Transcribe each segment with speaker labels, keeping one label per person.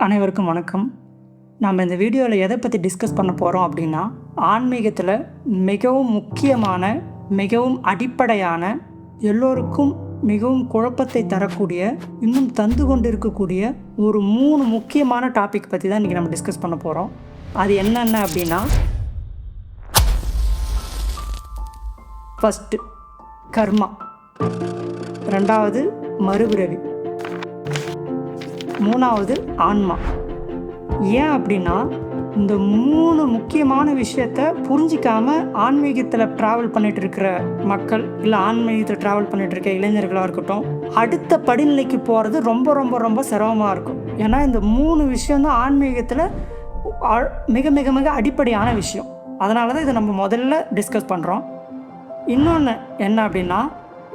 Speaker 1: அனைவருக்கும் வணக்கம். நாம் இந்த வீடியோவில் எதை பற்றி டிஸ்கஸ் பண்ண போகிறோம் அப்படின்னா, ஆன்மீகத்தில் மிகவும் முக்கியமான, மிகவும் அடிப்படையான, எல்லோருக்கும் மிகவும் குழப்பத்தை தரக்கூடிய, இன்னும் தந்து கொண்டு இருக்கக்கூடிய ஒரு 3 முக்கியமான டாபிக் பற்றி தான் இன்றைக்கி நம்ம டிஸ்கஸ் பண்ண போகிறோம். அது என்னென்ன அப்படின்னா, ஃபஸ்ட்டு கர்மா, 2வது மறுபிறவி, 3வது ஆன்மா. ஏன் அப்படின்னா, இந்த 3 முக்கியமான விஷயத்தை புரிஞ்சிக்காமல் ஆன்மீகத்தில் ட்ராவல் பண்ணிகிட்டு இருக்கிற மக்கள், இல்லை ஆன்மீகத்தில் ட்ராவல் பண்ணிகிட்டு இருக்க இளைஞர்களாக இருக்கட்டும், அடுத்த படிநிலைக்கு போகிறது ரொம்ப ரொம்ப ரொம்ப சிரமமாக இருக்கும். ஏன்னா இந்த 3 விஷயந்தான் ஆன்மீகத்தில் மிக மிக மிக அடிப்படையான விஷயம். அதனால தான் இதை நம்ம முதல்ல டிஸ்கஸ் பண்ணுறோம். இன்னொன்று என்ன அப்படின்னா,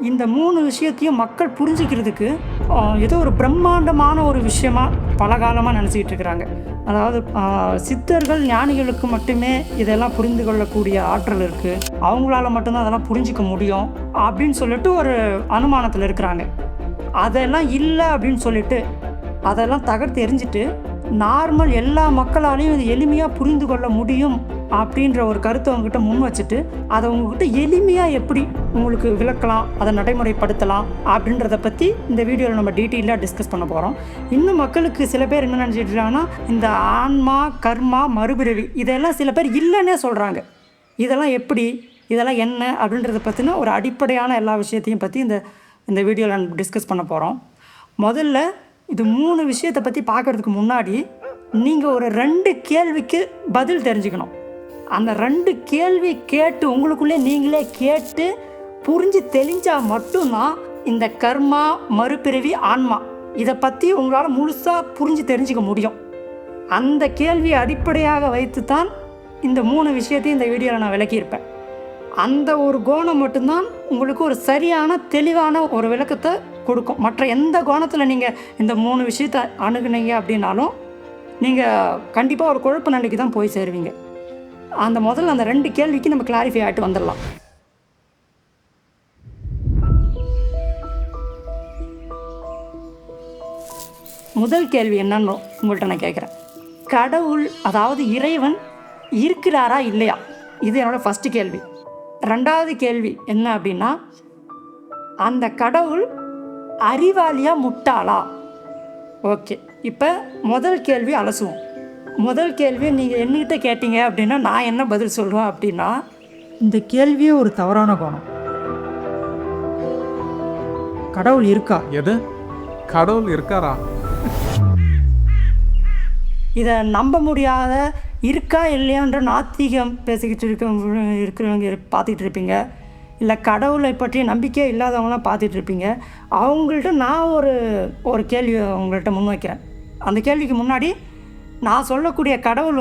Speaker 1: இந்த 3 விஷயத்தையும் மக்கள் புரிஞ்சிக்கிறதுக்கு ஏதோ ஒரு பிரம்மாண்டமான ஒரு விஷயமாக பல காலமாக நினச்சிக்கிட்டு இருக்கிறாங்க. அதாவது சித்தர்கள், ஞானிகளுக்கு மட்டுமே இதெல்லாம் புரிந்து கொள்ளக்கூடிய ஆற்றல் இருக்குது, அவங்களால மட்டும்தான் அதெல்லாம் புரிஞ்சிக்க முடியும் அப்படின்னு சொல்லிட்டு ஒரு அனுமானத்தில் இருக்கிறாங்க. அதெல்லாம் இல்லை அப்படின்னு சொல்லிட்டு அதெல்லாம் தகர்த்து எறிஞ்சிட்டு நார்மல் எல்லா மக்களாலையும் இது எளிமையாக புரிந்து கொள்ள முடியும் அப்படின்ற ஒரு கருத்தை உங்ககிட்ட முன் வச்சுட்டு அதை உங்ககிட்ட எளிமையாக எப்படி உங்களுக்கு விளக்கலாம், அதை நடைமுறைப்படுத்தலாம் அப்படின்றத பற்றி இந்த வீடியோவில் நம்ம டீட்டெயிலாக டிஸ்கஸ் பண்ண போகிறோம். இன்னும் மக்களுக்கு சில பேர் என்ன நினச்சிட்டு இருக்காங்கன்னா, இந்த ஆன்மா, கர்மா, மறுபிறவி இதெல்லாம் சில பேர் இல்லைன்னே சொல்கிறாங்க. இதெல்லாம் எப்படி, இதெல்லாம் என்ன அப்படின்றத பற்றின ஒரு அடிப்படையான எல்லா விஷயத்தையும் பற்றி இந்த வீடியோவில் நம்ம டிஸ்கஸ் பண்ண போகிறோம். முதல்ல இது 3 விஷயத்தை பற்றி பார்க்குறதுக்கு முன்னாடி நீங்கள் ஒரு 2 கேள்விக்கு பதில் தெரிஞ்சுக்கணும். அந்த 2 கேள்வி கேட்டு உங்களுக்குள்ளே நீங்களே கேட்டு புரிஞ்சு தெளிஞ்சால் மட்டும்தான் இந்த கர்மா, மறுபிறவி, ஆன்மா இதை பற்றி உங்களால் முழுசாக புரிஞ்சு தெரிஞ்சுக்க முடியும். அந்த கேள்வியை அடிப்படையாக வைத்து தான் இந்த 3 விஷயத்தையும் இந்த வீடியோவில் நான் விளக்கியிருப்பேன். அந்த ஒரு கோணம் மட்டும்தான் உங்களுக்கு ஒரு சரியான தெளிவான ஒரு விளக்கத்தை கொடுக்கும். மற்ற எந்த கோணத்தில் நீங்கள் இந்த 3 விஷயத்தை அணுகுனீங்க அப்படின்னாலும் நீங்கள் கண்டிப்பாக ஒரு குழப்ப நிலைக்கு தான் போய் சேருவீங்க. முதல்ல அந்த 2 கேள்விக்கு நம்ம கிளாரிஃபை ஆகிட்டு வந்துடலாம். முதல் கேள்வி என்னன்னு உங்கள்கிட்ட நான் கேட்குறேன். கடவுள், அதாவது இறைவன் இருக்கிறாரா இல்லையா? இது என்னோடய ஃபஸ்ட்டு கேள்வி. 2வது கேள்வி என்ன அப்படின்னா, அந்த கடவுள் அறிவாளியா முட்டாளா? ஓகே, இப்போ முதல் கேள்வி அலசுவோம். முதல் கேள்வி நீங்கள் என்கிட்ட கேட்டீங்க அப்படின்னா நான் என்ன பதில் சொல்லுவேன் அப்படின்னா, இந்த கேள்வியே ஒரு தவறான கோணம். கடவுள் இருக்கா?
Speaker 2: எது? கடவுள் இருக்காரா?
Speaker 1: இதை நம்ப முடியாத, இருக்கா இல்லையான்ற நாத்திகம் பேசிக்கிட்டு இருக்கிறவங்க பார்த்துக்கிட்டு இருப்பீங்க, இல்லை கடவுளை பற்றி நம்பிக்கை இல்லாதவங்களாம் பார்த்துட்டு இருப்பீங்க. அவங்கள்ட்ட நான் ஒரு கேள்வி உங்கள்கிட்ட முன்வைக்கிறேன். அந்த கேள்விக்கு முன்னாடி, நான் சொல்லக்கூடிய கடவுள்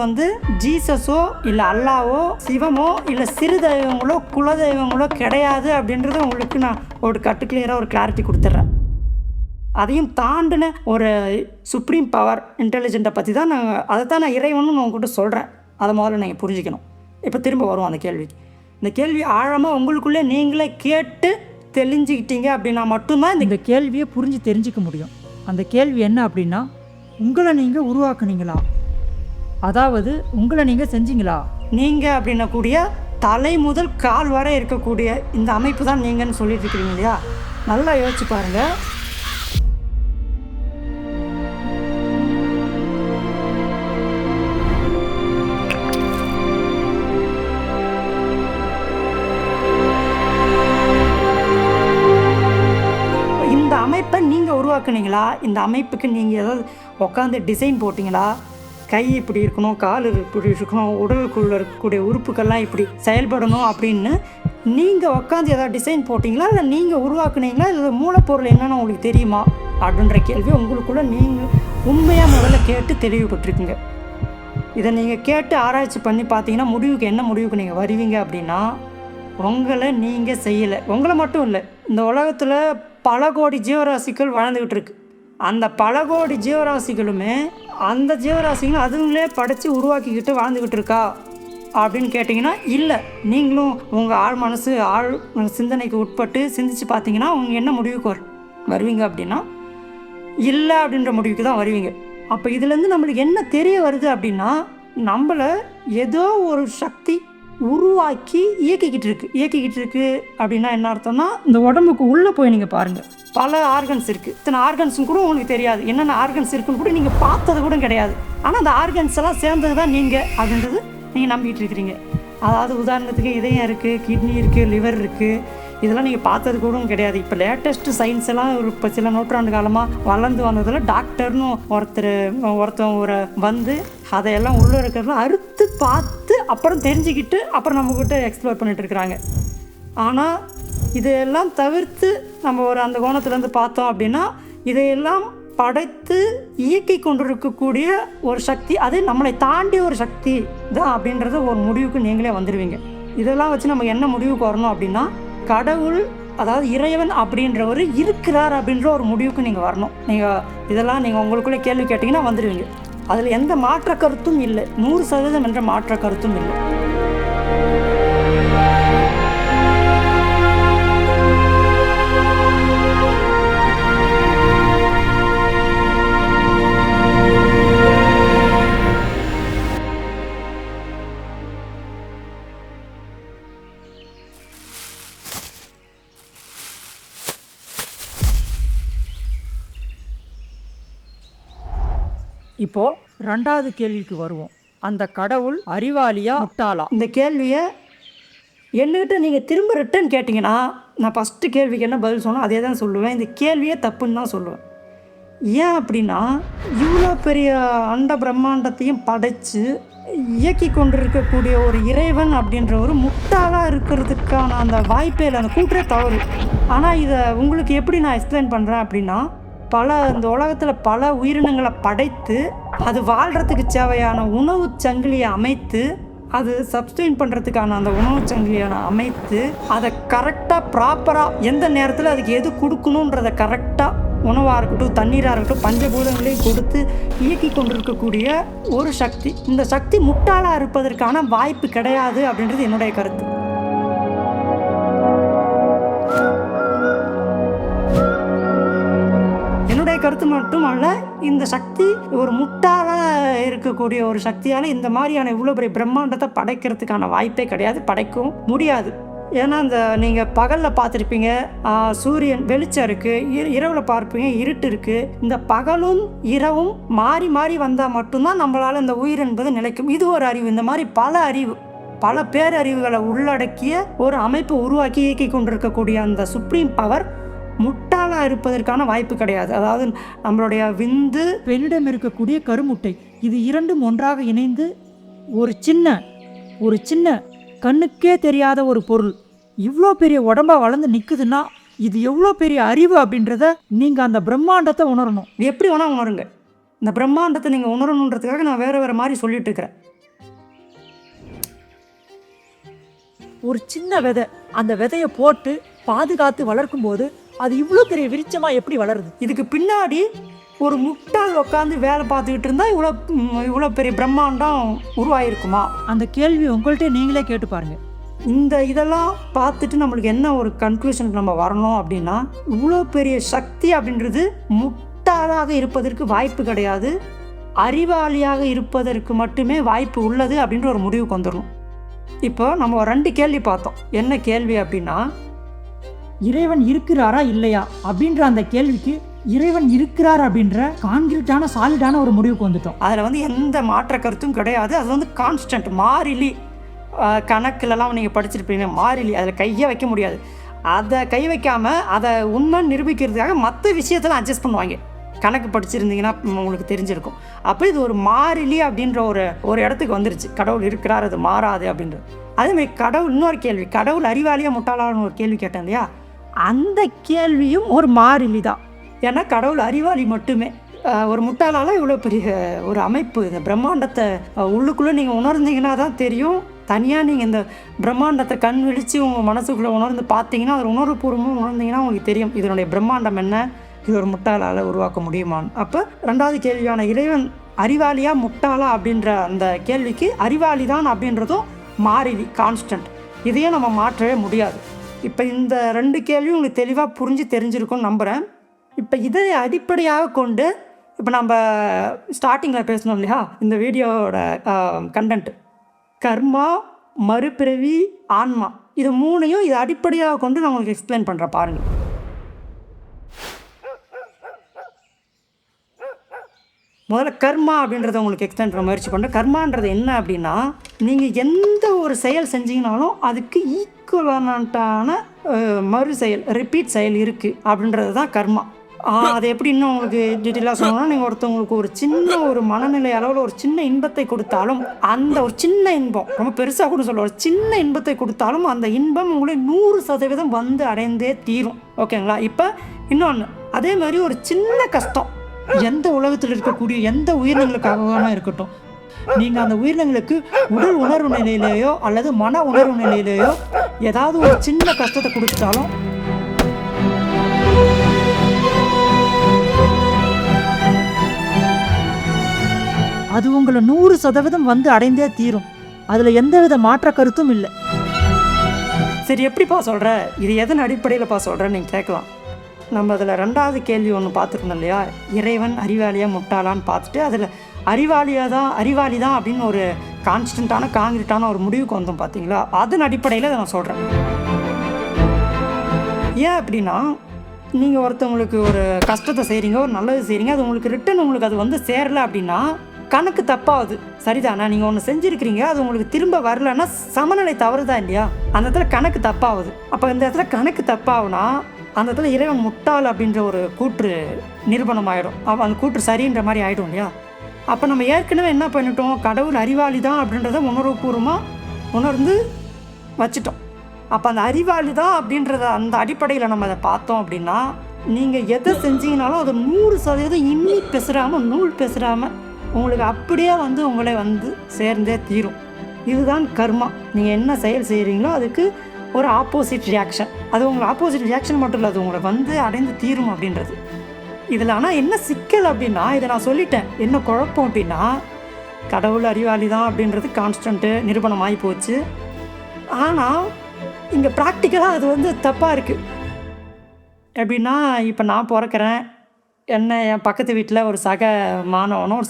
Speaker 1: ஜீசஸோ இல்லை அல்லாவோ சிவமோ இல்லை சிறு தெய்வங்களோ குலதெய்வங்களோ கிடையாது அப்படின்றத உங்களுக்கு நான் ஒரு கிளியராக ஒரு கிளாரிட்டி கொடுத்துட்றேன். அதையும் தாண்டின ஒரு சுப்ரீம் பவர், இன்டெலிஜென்ட்டை பற்றி தான் அதை தான் நான் இறைவனும் நான் உங்கள்கிட்ட சொல்கிறேன். அதை முதல்ல நீங்கள் புரிஞ்சுக்கணும். இப்போ திரும்ப வருவோம் அந்த கேள்விக்கு. இந்த கேள்வி ஆழமாக உங்களுக்குள்ளே நீங்களே கேட்டு தெளிஞ்சிக்கிட்டீங்க அப்படின்னா மட்டும்தான் இந்த கேள்வியை புரிஞ்சு தெரிஞ்சிக்க முடியும். அந்த கேள்வி என்ன அப்படின்னா, உங்களை நீங்கள் உருவாக்குனீங்களா? அதாவது உங்களை நீங்கள் செஞ்சீங்களா? நீங்கள் அப்படின்னா கூடிய தலை முதல் கால் வரை இருக்கக்கூடிய இந்த அமைப்பு தான் நீங்கன்னு சொல்லிட்டு இருக்கிறீங்க இல்லையா? நல்லா யோசிச்சு பாருங்கள். உருவாக்குனீங்களா? இந்த அமைப்புக்கு நீங்கள் ஏதாவது உட்காந்து டிசைன் போட்டிங்களா? கை இப்படி இருக்கணும், கால் இப்படி இருக்கணும், உடலுக்குள்ளே இருக்கக்கூடிய உறுப்புக்கள்லாம் இப்படி செயல்படணும் அப்படின்னு நீங்கள் உட்காந்து ஏதாவது டிசைன் போட்டிங்களா? இல்லை நீங்கள் உருவாக்குனீங்களா? இல்லை மூலப்பொருள் என்னென்னு உங்களுக்கு தெரியுமா அப்படின்ற கேள்வி உங்களுக்குள்ளே நீங்கள் உண்மையாக முதல்ல கேட்டு தெளிவுபட்டுருக்குங்க. இதை நீங்கள் கேட்டு ஆராய்ச்சி பண்ணி பார்த்தீங்கன்னா என்ன முடிவுக்கு நீங்கள் வருவீங்க அப்படின்னா, உங்களை நீங்கள் செய்யலை. உங்களை மட்டும் இல்லை, இந்த உலகத்தில் பல கோடி ஜீவராசிகள் வாழ்ந்துக்கிட்டு இருக்கு. அந்த பல கோடி ஜீவராசிகளுமே அந்த ஜீவராசிகளும் அதுங்களே படைச்சி உருவாக்கிக்கிட்டு வாழ்ந்துக்கிட்டு இருக்கா அப்படின்னு கேட்டிங்கன்னா இல்லை. நீங்களும் உங்கள் ஆழ் மனசு சிந்தனைக்கு உட்பட்டு சிந்திச்சு பார்த்தீங்கன்னா உங்கள் என்ன முடிவுக்கு வருவீங்க அப்படின்னா, இல்லை அப்படின்ற முடிவுக்கு தான் வருவீங்க. அப்போ இதுலேருந்து நம்மளுக்கு என்ன தெரிய வருது அப்படின்னா, நம்மளை ஏதோ ஒரு சக்தி உருவாக்கி இயக்கிக்கிட்டு இருக்கு அப்படின்னா என்ன அர்த்தம்னா, இந்த உடம்புக்கு உள்ளே போய் நீங்கள் பாருங்கள், பல ஆர்கன்ஸ் இருக்குது. இத்தனை ஆர்கன்ஸும் கூட உங்களுக்கு தெரியாது, என்னென்ன ஆர்கன்ஸ் இருக்குன்னு கூட நீங்கள் பார்த்தது கூட கிடையாது. ஆனால் அந்த ஆர்கன்ஸ் எல்லாம் சேர்ந்தது தான் நீங்கள் அப்படின்றது நீங்கள் நம்பிக்கிட்டு இருக்கிறீங்க. அதாவது உதாரணத்துக்கு இதயம் இருக்குது, கிட்னி இருக்குது, லிவர் இருக்குது, இதெல்லாம் நீங்கள் பார்த்தது கூட கிடையாது. இப்போ லேட்டஸ்ட்டு சயின்ஸ் எல்லாம் இப்போ சில நூற்றாண்டு காலமாக வளர்ந்து வந்ததில் டாக்டர்னு ஒருத்தவங்க வந்து அதையெல்லாம் உள்ளே இருக்கிறதெல்லாம் அறுத்து பார்த்து அப்புறம் தெரிஞ்சுக்கிட்டு அப்புறம் நம்மக்கிட்ட எக்ஸ்ப்ளோர் பண்ணிகிட்டு இருக்கிறாங்க. ஆனால் இதையெல்லாம் தவிர்த்து நம்ம அந்த கோணத்துலேருந்து பார்த்தோம் அப்படின்னா, இதையெல்லாம் படைத்து இயக்கி கொண்டிருக்கக்கூடிய ஒரு சக்தி, அது நம்மளை தாண்டி ஒரு சக்தி தான் அப்படின்றத ஒரு முடிவுக்கு நீங்களே வந்துடுவீங்க. இதெல்லாம் வச்சு நம்ம என்ன முடிவுக்கு வரணும் அப்படின்னா, கடவுள் அதாவது இறைவன் அப்படின்றவர் இருக்கிறார் அப்படின்ற ஒரு முடிவுக்கு நீங்கள் வரணும். இதெல்லாம் நீங்கள் உங்களுக்குள்ளே கேள்வி கேட்டிங்கன்னா வந்துடுவீங்க. அதில் எந்த மாற்ற கருத்தும் இல்லை, 100% என்ற மாற்ற கருத்தும் இல்லை. இப்போது 2வது கேள்விக்கு வருவோம். அந்த கடவுள் அறிவாளியா முட்டாளா? இந்த கேள்வியை என்கிட்ட நீங்கள் திரும்ப ரிட்டன் கேட்டிங்கன்னா, நான் ஃபஸ்ட்டு கேள்விக்கு என்ன பதில் சொன்னோம் அதே தான் சொல்லுவேன். இந்த கேள்வியே தப்புன்னு தான் சொல்லுவேன். ஏன் அப்படின்னா, இவ்வளோ பெரிய அண்ட பிரம்மாண்டத்தையும் படைத்து இயக்கி கொண்டிருக்கக்கூடிய ஒரு இறைவன் அப்படின்ற ஒரு முட்டாளாக இருக்கிறதுக்கான அந்த வாய்ப்பே இல்லை, அந்த கூற்றே தவறு. ஆனால் இதை உங்களுக்கு எப்படி நான் எக்ஸ்பிளைன் பண்ணுறேன் அப்படின்னா, இந்த உலகத்தில் பல உயிரினங்களை படைத்து அது வாழ்கிறதுக்கு தேவையான உணவு சங்கிலியை அமைத்து அது சப்ஸ்டெயின் பண்ணுறதுக்கான அந்த உணவு சங்கிலியை அமைத்து அதை கரெக்டாக ப்ராப்பராக எந்த நேரத்தில் அதுக்கு எது கொடுக்கணுன்றதை கரெக்டாக உணவாக இருக்கட்டும், தண்ணீராக இருக்கட்டும், பஞ்சபூதங்களையும் கொடுத்து இயக்கி கொண்டிருக்கக்கூடிய ஒரு சக்தி. இந்த சக்தி முட்டாளாக இருப்பதற்கான வாய்ப்பு கிடையாது அப்படின்றது என்னுடைய கருத்து. கருத்து மட்டுமல்ல, இந்த சக்தி ஒரு முட்டாளாக இருக்கக்கூடிய ஒரு சக்தியால் இந்த மாதிரியான இவ்வளோ பெரிய பிரம்மாண்டத்தை படைக்கிறதுக்கான வாய்ப்பே கிடையாது, படைக்கவும் முடியாது. ஏன்னா நீங்கள் பகலில் பார்த்துருப்பீங்க, சூரியன் வெளிச்சம் இருக்குது, இரவில் பார்ப்பீங்க இருட்டு இருக்குது. இந்த பகலும் இரவும் மாறி மாறி வந்தால் மட்டும்தான் நம்மளால் இந்த உயிர் என்பது நிலைக்கும். இது ஒரு அறிவு. இந்த மாதிரி பல பேரறிவுகளை உள்ளடக்கிய ஒரு அமைப்பை உருவாக்கி இயக்கி கொண்டிருக்கக்கூடிய அந்த சுப்ரீம் பவர் முட்டாளாக இருப்பதற்கான வாய்ப்பு கிடையாது. அதாவது நம்மளுடைய விந்து, பெண்ணிடம் இருக்கக்கூடிய கருமுட்டை, இது இரண்டும் ஒன்றாக இணைந்து ஒரு சின்ன கண்ணுக்கே தெரியாத ஒரு பொருள் இவ்வளோ பெரிய உடம்பாக வளர்ந்து நிற்குதுன்னா இது எவ்வளோ பெரிய அறிவு அப்படின்றத நீங்கள் அந்த பிரம்மாண்டத்தை உணரணும். எப்படி வேணால் உணருங்க. இந்த பிரம்மாண்டத்தை நீங்கள் உணரணுன்றதுக்காக நான் வேறு மாதிரி சொல்லிட்டு இருக்கிறேன். ஒரு சின்ன விதை, அந்த விதையை போட்டு பாதுகாத்து வளர்க்கும் போது அது இவ்வளோ பெரிய விருட்சமாக எப்படி வளருது? இதுக்கு பின்னாடி ஒரு முட்டாள் உட்காந்து வேலை பார்த்துக்கிட்டு இருந்தால் இவ்வளோ பெரிய பிரம்மாண்டம் உருவாயிருக்குமா? அந்த கேள்வி உங்கள்கிட்ட நீங்களே கேட்டு பாருங்கள். இதெல்லாம் பார்த்துட்டு நம்மளுக்கு என்ன ஒரு கன்க்ளூஷனுக்கு நம்ம வரணும் அப்படின்னா, இவ்வளோ பெரிய சக்தி அப்படின்றது முட்டாளாக இருப்பதற்கு வாய்ப்பு கிடையாது, அறிவாளியாக இருப்பதற்கு மட்டுமே வாய்ப்பு உள்ளது அப்படின்ற ஒரு முடிவுக்கு வந்துடணும். இப்போ நம்ம 2 கேள்வி பார்த்தோம். என்ன கேள்வி அப்படின்னா, இறைவன் இருக்கிறாரா இல்லையா அப்படின்ற அந்த கேள்விக்கு இறைவன் இருக்கிறார் அப்படின்ற கான்கிரீட்டான சாலிடான ஒரு முடிவுக்கு வந்துட்டோம். அதில் எந்த மாற்ற கருத்தும் கிடையாது. அது கான்ஸ்டன்ட், மாறிலி. கணக்குலலாம் நீங்கள் படிச்சிருப்பீங்க, மாறிலி, அதில் கையை வைக்க முடியாது. அதை கை வைக்காமல் அதை உண்மை நிரூபிக்கிறதுக்காக மற்ற விஷயத்தெல்லாம் அட்ஜஸ்ட் பண்ணுவாங்க. கணக்கு படிச்சிருந்தீங்கன்னா உங்களுக்கு தெரிஞ்சிருக்கும். அப்போ இது ஒரு மாறிலி அப்படின்ற ஒரு இடத்துக்கு வந்துருச்சு. கடவுள் இருக்கிறார், அது மாறாது அப்படின்றது. அதேமாதிரி கடவுள், இன்னொரு கேள்வி, கடவுள் அறிவாளியாக முட்டாளான ஒரு கேள்வி கேட்டேன் இல்லையா, அந்த கேள்வியும் ஒரு மாறிலி தான். ஏன்னா கடவுள் அறிவாளி மட்டுமே. ஒரு முட்டாளால் இவ்வளோ பெரிய ஒரு அமைப்பு, இந்த பிரம்மாண்டத்தை உள்ளுக்குள்ளே நீங்கள் உணர்ந்தீங்கன்னா தான் தெரியும். தனியாக நீங்கள் இந்த பிரம்மாண்டத்தை கண் விழித்து உங்கள் மனசுக்குள்ளே உணர்ந்து பார்த்தீங்கன்னா, அது உணர்வுபூர்வமாக உணர்ந்தீங்கன்னா உங்களுக்கு தெரியும் இதனுடைய பிரம்மாண்டம் என்ன, இது ஒரு முட்டாளால் உருவாக்க முடியுமான்னு. அப்போ 2வது கேள்வியான இறைவன் அறிவாளியா முட்டாளா அப்படின்ற அந்த கேள்விக்கு அறிவாளி தான் அப்படின்றதும் மாறிலி, கான்ஸ்டன்ட். இதையே நம்ம மாற்றவே முடியாது. இப்போ இந்த 2 கேள்வியும் உங்களுக்கு தெளிவாக தெரிஞ்சிருக்கும்னு நம்புகிறேன். இப்போ இதை அடிப்படையாக கொண்டு இப்போ நம்ம ஸ்டார்டிங்கில் பேசணும் இல்லையா, இந்த வீடியோவோட கண்டென்ட் கர்மா, மறுபிறவி, ஆன்மா, இது மூணையும் இது அடிப்படையாக கொண்டு நான் உங்களுக்கு எக்ஸ்பிளைன் பண்ணுறேன் பாருங்கள். முதல்ல கர்மா அப்படின்றத உங்களுக்கு எக்ஸ்பிளைன் பண்ண முயற்சி பண்ணுறேன். கர்மான்றது என்ன அப்படின்னா, நீங்கள் எந்த ஒரு செயல் செஞ்சீங்கனாலும் அதுக்கு ஈக்குவலண்ட்டான மறு செயல், ரிப்பீட் செயல் இருக்குது அப்படின்றது தான் கர்மா. அது எப்படி இன்னும் உங்களுக்கு டீட்டெயிலாக சொல்லணும்னா, நீங்கள் ஒருத்தவங்களுக்கு ஒரு சின்ன ஒரு மனநிலை அளவில் ஒரு சின்ன இன்பத்தை கொடுத்தாலும், அந்த ஒரு சின்ன இன்பம், ரொம்ப பெருசாக கூட சொல்ல, ஒரு சின்ன இன்பத்தை கொடுத்தாலும் அந்த இன்பம் உங்களை 100% வந்து அடைந்தே தீரும். ஓகேங்களா? இப்போ இன்னொன்று, அதே மாதிரி ஒரு சின்ன கஷ்டம் எந்த உலகத்தில் இருக்கக்கூடிய எந்த உயிரினங்களுக்காக இருக்கட்டும், நீங்கள் அந்த உயிரினங்களுக்கு உடல் உணர்வு நிலையிலேயோ அல்லது மன உணர்வு நிலையிலேயோ ஏதாவது ஒரு சின்ன கஷ்டத்தை கொடுத்தாலும் அது உங்களை 100% வந்து அடைந்தே தீரும். அதில் எந்தவித மாற்ற கருத்தும் இல்லை. சரி, எப்படிப்பா சொல்கிற, இது எதன் அடிப்படையில்ப்பா சொல்கிறேன்னு நீங்கள் கேட்கலாம். நம்ம அதில் 2வது கேள்வி ஒன்று பார்த்துருந்தோம் இல்லையா, இறைவன் அறிவாளியாக முட்டாளான்னு பார்த்துட்டு அதில் அறிவாளி தான் அப்படின்னு ஒரு காங்கிரீட்டான ஒரு முடிவுக்கு வந்தோம் பார்த்தீங்களா. அதன் அடிப்படையில் நான் சொல்கிறேன். ஏன் அப்படின்னா, நீங்கள் ஒருத்தவங்களுக்கு ஒரு கஷ்டத்தை செய்கிறீங்க, ஒரு நல்லது செய்கிறீங்க, அது உங்களுக்கு ரிட்டன் உங்களுக்கு அது வந்து சேரலை அப்படின்னா கணக்கு தப்பாகுது. சரிதானா? நீங்கள் ஒன்று செஞ்சுருக்கிறீங்க, அது உங்களுக்கு திரும்ப வரலன்னா சமநிலை தவறுதான் இல்லையா? அந்த இடத்துல கணக்கு தப்பாகுது. அப்போ இந்த இடத்துல கணக்கு தப்பாகுனா அந்த இடத்துல இறைவன் முட்டாள் அப்படின்ற ஒரு கூற்று நிரூபணம் ஆகிடும். அப்போ அந்த கூற்று சரின்ற மாதிரி ஆகிடும் இல்லையா? அப்போ நம்ம ஏற்கனவே என்ன பண்ணிட்டோம், கடவுள் அறிவாளி தான் அப்படின்றத உணர்வுபூர்வமாக உணர்ந்து வச்சுட்டோம். அப்போ அந்த அறிவாளி தான் அப்படின்றத அந்த அடிப்படையில் நம்ம அதை பார்த்தோம் அப்படின்னா, நீங்கள் எதை செஞ்சீங்கனாலும் அது 100% இன்னி பேசுகிறாமல் நூல் பேசுகிறாமல் உங்களுக்கு அப்படியே வந்து உங்களை வந்து சேர்ந்தே தீரும். இதுதான் கர்மா. நீங்கள் என்ன செயல் செய்கிறீங்களோ அதுக்கு ஒரு ஆப்போசிட் ரியாக்ஷன். அது உங்களுக்கு ஆப்போசிட் ரியாக்ஷன் மட்டும் இல்லை, அது உங்களை வந்து அடைந்து தீரும் அப்படின்றது. இதில் ஆனால் என்ன சிக்கல் அப்படின்னா, இதை நான் சொல்லிட்டேன், என்ன குழப்பம் அப்படின்னா, கடவுள் அறிவாளி தான் அப்படின்றது கான்ஸ்டன்ட்டு நிரூபணமாகி போச்சு. ஆனால் இங்கே ப்ராக்டிக்கலாக அது வந்து தப்பாக இருக்குது. எப்படின்னா, இப்போ நான் பிறக்கிறேன், என் பக்கத்து வீட்டில் ஒரு சக மாணவனும்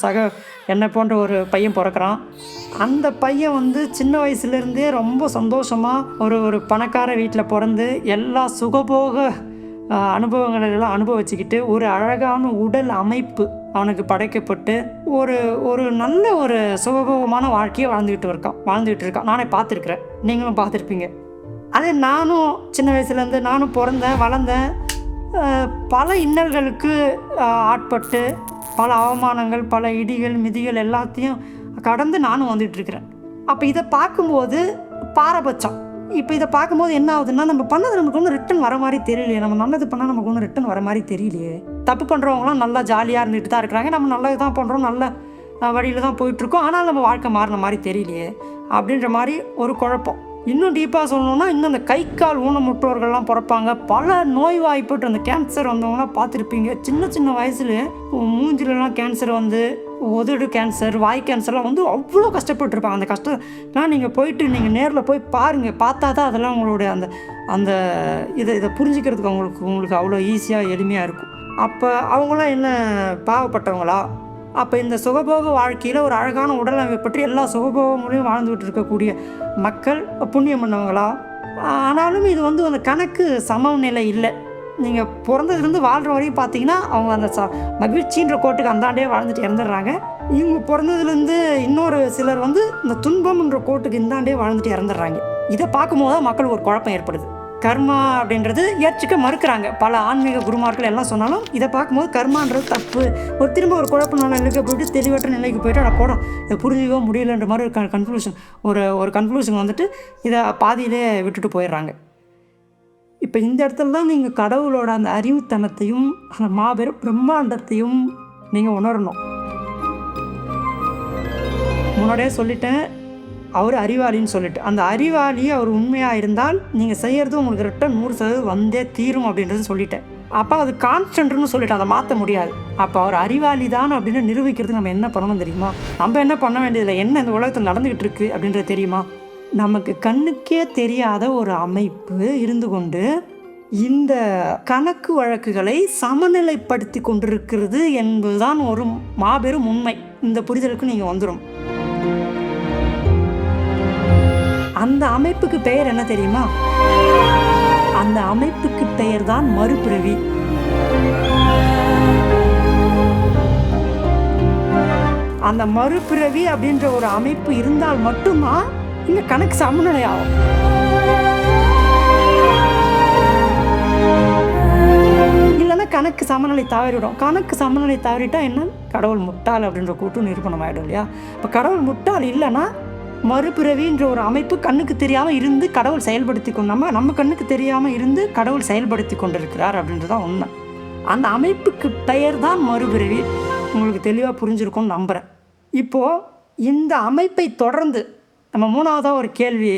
Speaker 1: என்னை போன்ற ஒரு பையன் பிறக்கிறான். அந்த பையன் வந்து சின்ன வயசுலேருந்தே ரொம்ப சந்தோஷமாக ஒரு பணக்கார வீட்டில் பிறந்து எல்லா சுகபோக அனுபவங்களெல்லாம் அனுபவிச்சுக்கிட்டு ஒரு அழகான உடல் அமைப்பு அவனுக்கு படைக்கப்பட்டு ஒரு நல்ல ஒரு சுகபோகமான வாழ்க்கையை வாழ்ந்துக்கிட்டு இருக்கான். நானே பார்த்துருக்குறேன், நீங்களும் பார்த்துருப்பீங்க. அதே நானும் சின்ன வயசுலேருந்து நானும் பிறந்தேன், வளர்ந்தேன், பல இன்னல்களுக்கு ஆட்பட்டு பல அவமானங்கள், பல இடிகள் மிதிகள் எல்லாத்தையும் கடந்து நானும் வந்துட்டுருக்கிறேன். அப்போ இதை பார்க்கும்போது பாரபட்சம். இப்போ இதை பார்க்கும்போது என்ன ஆகுதுன்னா, நம்ம பண்ணது நமக்கு ஒன்றும் ரிட்டன் வர மாதிரி தெரியலையே, நம்ம நல்லது பண்ணால் நமக்கு ஒன்றும் ரிட்டன் வர மாதிரி தெரியலையே. தப்பு பண்ணுறவங்களாம் நல்லா ஜாலியாக இருந்துகிட்டு தான் இருக்கிறாங்க, நம்ம நல்லது தான் பண்ணுறோம், நல்ல வழியில் தான் போயிட்டுருக்கோம், ஆனால் நம்ம வாழ்க்கை மாறின மாதிரி தெரியலையே அப்படின்ற மாதிரி ஒரு குழப்பம். இன்னும் டீப்பாக சொல்லணுன்னா, இன்னும் அந்த கை கால் ஊனமுற்றோர்கள்லாம் பிறப்பாங்க, பல நோய்வாய்ப்பட்டு அந்த கேன்சர் வந்தவங்களாம் பார்த்துருப்பீங்க. சின்ன வயசுலேயே மூஞ்சிலலாம் கேன்சர் வந்து, உதடு கேன்சர், வாய் கேன்சர்லாம் வந்து அவ்வளோ கஷ்டப்பட்டுருப்பாங்க. அந்த கஷ்டம்லாம் நீங்கள் போயிட்டு நீங்கள் நேரில் போய் பாருங்கள், பார்த்தா தான் அதெல்லாம் உங்களுடைய அந்த இதை புரிஞ்சுக்கிறதுக்கு உங்களுக்கு அவ்வளோ ஈஸியாக எளிமையாக இருக்கும். அப்போ அவங்களாம் என்ன பாவப்பட்டவங்களா? அப்போ இந்த சுகபோக வாழ்க்கையில் ஒரு அழகான உடலமைப்பை பற்றி எல்லா சுகபோகங்களையும் வாழ்ந்துகிட்டு இருக்கக்கூடிய மக்கள் புண்ணியம் பண்ணவங்களா? ஆனாலும் இது வந்து அந்த கணக்கு சமநிலை இல்லை. நீங்கள் பிறந்ததுலேருந்து வாழ்கிற வரையும் பார்த்தீங்கன்னா அவங்க அந்த மகிழ்ச்சின்ற கோட்டுக்கு அந்தாண்டே வாழ்ந்துட்டு இறந்துடுறாங்க. இவங்க பிறந்ததுலேருந்து இன்னொரு சிலர் வந்து இந்த துன்பம்ன்ற கோட்டுக்கு இந்தாண்டே வாழ்ந்துட்டு இறந்துடுறாங்க. இதை பார்க்கும்போது தான் மக்களுக்கு ஒரு குழப்பம் ஏற்படுது. கர்மா அப்படின்றது ஏற்றுக்க மறுக்கிறாங்க. பல ஆன்மீக குருமார்கள் எல்லாம் சொன்னாலும் இதை பார்க்கும்போது கர்மான்றது தப்பு, திரும்ப ஒரு குழப்ப நிலைக்கு போய்ட்டு தெளிவற்ற நிலைக்கு போய்ட்டு அதை போடும், இதை புரிஞ்சுக்கவே முடியலன்ற மாதிரி ஒரு கன்க்ளூஷன் வந்துட்டு இதை பாதியிலே விட்டுட்டு போயிடுறாங்க. இப்போ இந்த இடத்துல தான் நீங்கள் கடவுளோட அந்த அறிவுத்தனத்தையும் அந்த மாபெரும் பிரம்மாண்டத்தையும் நீங்கள் உணரணும். முன்னாடியே சொல்லிட்டேன், அவர் அறிவாளின்னு சொல்லிட்டு, அந்த அறிவாளி அவர் உண்மையாக இருந்தால் நீங்கள் செய்கிறது உங்களுக்கு ரிட்டன் 100% வந்தே தீரும் அப்படின்றது சொல்லிட்டேன். அப்போ அது கான்ஸ்டன்ட்னு சொல்லிட்டு அதை மாற்ற முடியாது. அப்போ அவர் அறிவாளி தான் அப்படின்னு நிரூபிக்கிறதுக்கு நம்ம என்ன பண்ணணும் தெரியுமா? நம்ம என்ன பண்ண வேண்டியதில்லை, என்ன இந்த உலகத்தில் நடந்துக்கிட்டு இருக்குது அப்படின்றது தெரியுமா? நமக்கு கண்ணுக்கே தெரியாத ஒரு அமைப்பு இருந்து கொண்டு இந்த கணக்கு வழக்குகளை சமநிலைப்படுத்தி கொண்டிருக்கிறது என்பதுதான் ஒரு மாபெரும் உண்மை. இந்த புரிதலுக்கு நீங்கள் வந்துடும். அந்த அமைப்புக்கு பெயர் என்ன தெரியுமா? அந்த அமைப்புக்கு பெயர் தான் மறுபிறவி. அந்த மறுபிறவி அப்படின்ற ஒரு அமைப்பு இருந்தால் மட்டும்தான் இங்க கணக்கு சமநிலை ஆகும். இல்லைன்னா கணக்கு சமநிலை தவறிடும். கணக்கு சமநிலை தவறிட்டா என்ன? கடவுள் முட்டாள் அப்படின்ற கூட்டம் நிரூபணம் ஆகிடும் இல்லையா? இப்போ கடவுள் முட்டாள் இல்லைன்னா மறுபிறவின்ற ஒரு அமைப்பு கண்ணுக்கு தெரியாமல் இருந்து கடவுள் செயல்படுத்தி நம்ம கண்ணுக்கு தெரியாமல் இருந்து கடவுள் செயல்படுத்தி கொண்டிருக்கிறார் அப்படின்றதான் உண்மை. அந்த அமைப்புக்கு பெயர் தான் மறுபிறவி. உங்களுக்கு தெளிவாக புரிஞ்சிருக்கும்னு நம்புகிறேன். இப்போது இந்த அமைப்பை தொடர்ந்து நம்ம மூணாவதாக ஒரு கேள்வி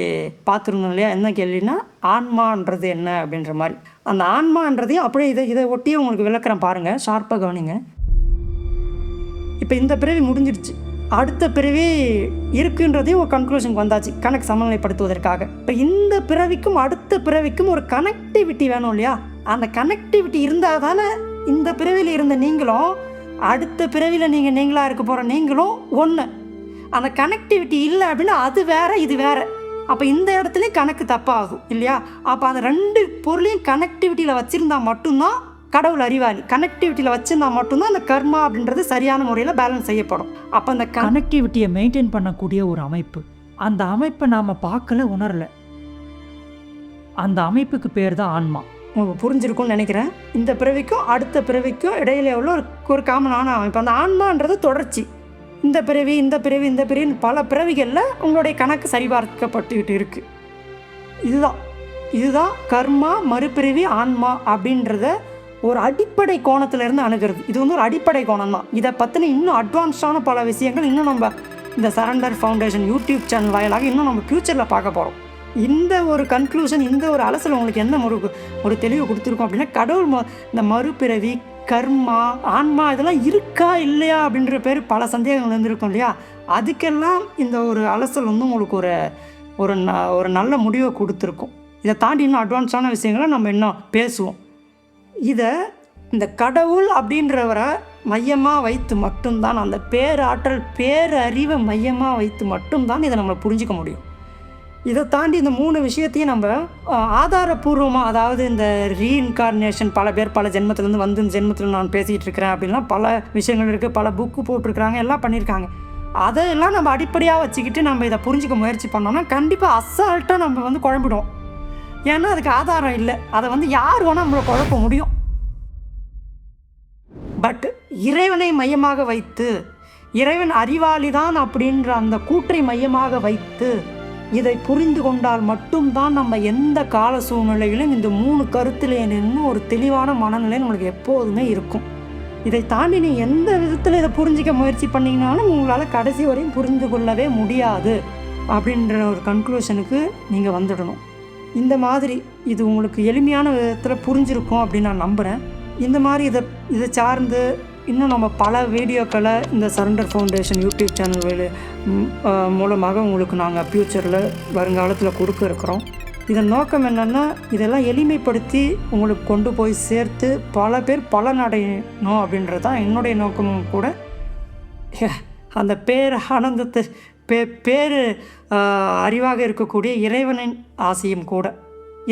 Speaker 1: பார்த்துருந்தோம் இல்லையா? என்ன கேள்வினா ஆன்மான்றது என்ன அப்படின்ற மாதிரி. அந்த ஆன்மான்றதையும் அப்படியே இதை ஒட்டியே உங்களுக்கு விளக்குறேன் பாருங்கள், ஷார்ப்பாக கவனிங்க. இப்போ இந்த பிறவி முடிஞ்சிடுச்சு, அடுத்த பிறவி இருக்குன்றதையும் ஒரு கன்க்ளூஷனுக்கு வந்தாச்சு கணக்கு சமநிலைப்படுத்துவதற்காக. இப்போ இந்த பிறவிக்கும் அடுத்த பிறவிக்கும் ஒரு கனெக்டிவிட்டி வேணும் இல்லையா? அந்த கனெக்டிவிட்டி இருந்தால் தானே இந்த பிறவியில் இருந்த நீங்களும் அடுத்த பிறவியில் நீங்களாக இருக்க போகிற நீங்களும் ஒன்று. அந்த கனெக்டிவிட்டி இல்லை அப்படின்னா அது வேறு இது வேறு. அப்போ இந்த இடத்துலையும் கணக்கு தப்பாகும் இல்லையா? அப்போ அந்த ரெண்டு பொருளையும் கனெக்டிவிட்டியில் வச்சுருந்தா மட்டும்தான் கடவுள் அறிவாளி. கனெக்டிவிட்டியில் வச்சுருந்தா மட்டும்தான் அந்த கர்மா அப்படின்றது சரியான முறையில் பேலன்ஸ் செய்யப்படும். அப்போ அந்த கனெக்டிவிட்டியை மெயின்டைன் பண்ணக்கூடிய ஒரு அமைப்பு, அந்த அமைப்பை நாம் பார்க்கல, உணரலை. அந்த அமைப்புக்கு பேர் தான் ஆன்மா. உங்களுக்கு புரிஞ்சிருக்கும்னு நினைக்கிறேன். இந்த பிறவிக்கும் அடுத்த பிறவிக்கும் இடையில உள்ள ஒரு காமனான அமைப்பு. அந்த ஆன்மான்றது தொடர்ச்சி. இந்த பிறவி இந்த பிறவி இந்த பிறவின்னு பல பிறவிகளில் உங்களுடைய கணக்கு சரிபார்க்கப்பட்டுக்கிட்டு இருக்குது. இதுதான் கர்மா, மறுபிறவி, ஆன்மா அப்படின்றத ஒரு அடிப்படை கோணத்திலேருந்து அணுகிறது. இது ஒரு அடிப்படை கோணம் தான். இதை பற்றின இன்னும் அட்வான்ஸ்டான பல விஷயங்கள் இன்னும் நம்ம இந்த சரண்டர் ஃபவுண்டேஷன் யூடியூப் சேனல் வாயிலாக இன்னும் நம்ம ஃப்யூச்சரில் பார்க்க போகிறோம். இந்த ஒரு கன்க்ளூஷன், இந்த ஒரு அலசல் உங்களுக்கு என்ன ஒரு தெளிவு கொடுத்துருக்கோம் அப்படின்னா, கடவுள் இந்த மறுபிறவி, கர்மா, ஆன்மா இதெல்லாம் இருக்கா இல்லையா அப்படின்ற பேர் பல சந்தேகங்கள் இருந்திருக்கும் இல்லையா? அதுக்கெல்லாம் இந்த ஒரு அலசல் உங்களுக்கு ஒரு நல்ல முடிவை கொடுத்துருக்கும். இதை தாண்டி இன்னும் அட்வான்ஸான விஷயங்களை நம்ம இன்னும் பேசுவோம். இந்த கடவுள் அப்படின்றவரை மையமாக வைத்து மட்டும்தான், அந்த பேராற்றல் பேரறிவை மையமாக வைத்து மட்டும்தான் இதை நம்ம புரிஞ்சிக்க முடியும். இதை தாண்டி இந்த 3 விஷயத்தையும் நம்ம ஆதாரபூர்வமாக, அதாவது இந்த ரீஇன்கார்னேஷன், பல பேர் பல ஜென்மத்திலேருந்து வந்து இந்த ஜென்மத்தில் நான் பேசிகிட்டு இருக்கிறேன் அப்படின்லாம் பல விஷயங்கள் இருக்குது, பல புக்கு போட்டிருக்கிறாங்க, எல்லாம் பண்ணியிருக்காங்க. அதையெல்லாம் நம்ம அடிப்படையாக வச்சுக்கிட்டு நம்ம இதை புரிஞ்சிக்க முயற்சி பண்ணோம்னா கண்டிப்பாக அசால்ட்டாக நம்ம குழம்பிடுவோம். ஏன்னா அதுக்கு ஆதாரம் இல்லை. அதை யார் வேணால் நம்மளை குழப்ப முடியும். பட் இறைவனை மையமாக வைத்து, இறைவன் அறிவாளிதான் அப்படின்ற அந்த கூற்றை மையமாக வைத்து இதை புரிந்து கொண்டால் மட்டும்தான் நம்ம எந்த கால சூழ்நிலையிலும் இந்த 3 கருத்திலே நின்று ஒரு தெளிவான மனநிலை நம்மளுக்கு எப்போதுமே இருக்கும். இதை தாண்டி நீங்கள் எந்த விதத்தில் இதை புரிஞ்சிக்க முயற்சி பண்ணிங்கனாலும் உங்களால் கடைசி வரையும் புரிந்து கொள்ளவே முடியாது அப்படின்ற ஒரு கன்க்ளூஷனுக்கு நீங்கள் வந்துடணும். இந்த மாதிரி இது உங்களுக்கு எளிமையான விதத்தில் புரிஞ்சிருக்கும் அப்படின்னு நான் நம்புகிறேன். இந்த மாதிரி இதை சார்ந்து இன்னும் நம்ம பல வீடியோக்களை இந்த சரண்டர் ஃபவுண்டேஷன் யூடியூப் சேனல் மூலமாக உங்களுக்கு நாங்கள் ஃப்யூச்சரில் வருங்காலத்தில் கொடுக்க இருக்கிறோம். இதன் நோக்கம் என்னென்னா, இதெல்லாம் எளிமைப்படுத்தி உங்களுக்கு கொண்டு போய் சேர்த்து பல பேர் பலனடையணும் அப்படின்றது தான் என்னுடைய நோக்கமும் கூட. அந்த ஆனந்தத்தை பேர் அறிவாக இருக்கக்கூடிய இறைவனின் ஆசையும் கூட.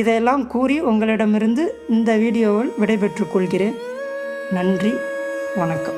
Speaker 1: இதையெல்லாம் கூறி உங்களிடமிருந்து இந்த வீடியோவில் விடைபெற்றுக் கொள்கிறேன். நன்றி, வணக்கம்.